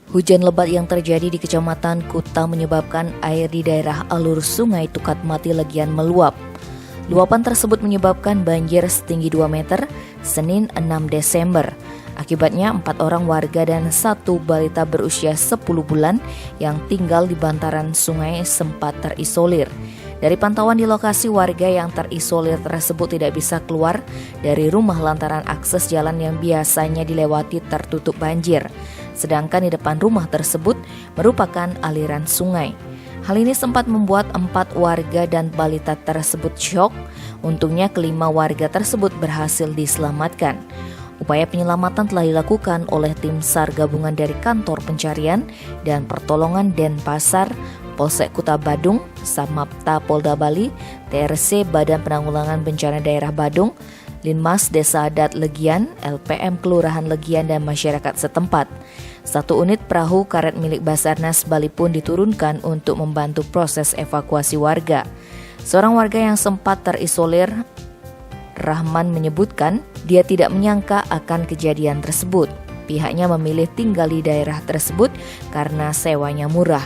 Hujan lebat yang terjadi di Kecamatan Kuta menyebabkan air di daerah alur Sungai Tukatmati Legian meluap. Luapan tersebut menyebabkan banjir setinggi 2 meter Senin 6 Desember. Akibatnya 4 orang warga dan 1 balita berusia 10 bulan yang tinggal di bantaran sungai sempat terisolir. Dari pantauan di lokasi, warga yang terisolir tersebut tidak bisa keluar dari rumah lantaran akses jalan yang biasanya dilewati tertutup banjir. Sedangkan di depan rumah tersebut merupakan aliran sungai. Hal ini sempat membuat 4 warga dan balita tersebut syok. Untungnya kelima warga tersebut berhasil diselamatkan. Upaya penyelamatan telah dilakukan oleh tim SAR gabungan dari Kantor Pencarian dan Pertolongan Denpasar, Polsek Kuta Badung, Samapta Polda Bali, TRC Badan Penanggulangan Bencana Daerah Badung, Linmas Desa Adat Legian, LPM Kelurahan Legian dan masyarakat setempat. 1 unit perahu karet milik Basarnas Bali pun diturunkan untuk membantu proses evakuasi warga. Seorang warga yang sempat terisolir, Rahman, menyebutkan dia tidak menyangka akan kejadian tersebut. Pihaknya memilih tinggal di daerah tersebut karena sewanya murah.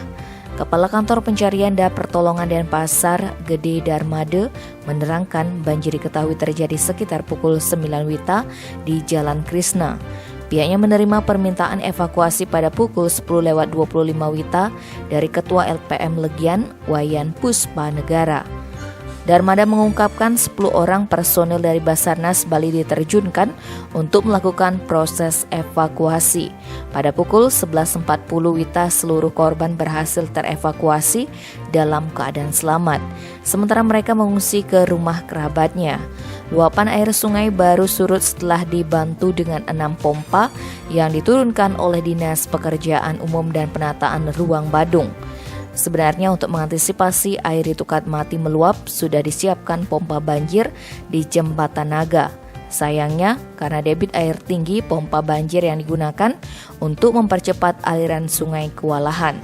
Kepala Kantor Pencarian dan Pertolongan Denpasar, Gede Darmade, menerangkan banjir diketahui terjadi sekitar pukul 9 WITA di Jalan Krishna. Pihaknya menerima permintaan evakuasi pada pukul 10.25 WITA dari Ketua LPM Legian, Wayan Puspa Negara. Darmada mengungkapkan 10 orang personil dari Basarnas Bali diterjunkan untuk melakukan proses evakuasi. Pada pukul 11.40 WITA seluruh korban berhasil terevakuasi dalam keadaan selamat. Sementara mereka mengungsi ke rumah kerabatnya. Luapan air sungai baru surut setelah dibantu dengan 6 pompa yang diturunkan oleh Dinas Pekerjaan Umum dan Penataan Ruang Badung. Sebenarnya untuk mengantisipasi air di Tukatmati meluap, sudah disiapkan pompa banjir di Jembatan Naga. Sayangnya, karena debit air tinggi, pompa banjir yang digunakan untuk mempercepat aliran sungai kewalahan.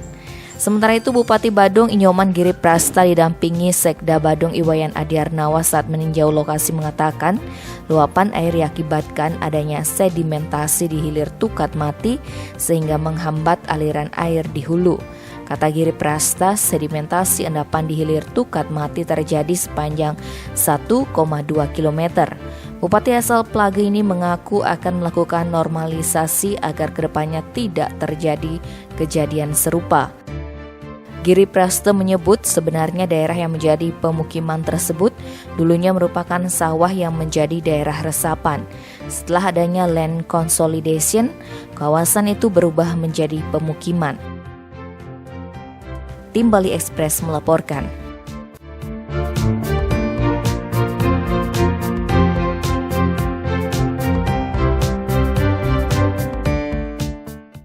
Sementara itu, Bupati Badung Inyoman Giri Prasta didampingi Sekda Badung Iwayan Adiarnawa saat meninjau lokasi mengatakan, luapan air diakibatkan adanya sedimentasi di hilir Tukatmati sehingga menghambat aliran air di hulu. Kata Giri Prasta, sedimentasi endapan di hilir Tukatmati terjadi sepanjang 1,2 km. Bupati asal Pelage ini mengaku akan melakukan normalisasi agar kedepannya tidak terjadi kejadian serupa. Giri Prasta menyebut sebenarnya daerah yang menjadi pemukiman tersebut dulunya merupakan sawah yang menjadi daerah resapan. Setelah adanya land consolidation, kawasan itu berubah menjadi pemukiman. Tim Bali Express melaporkan.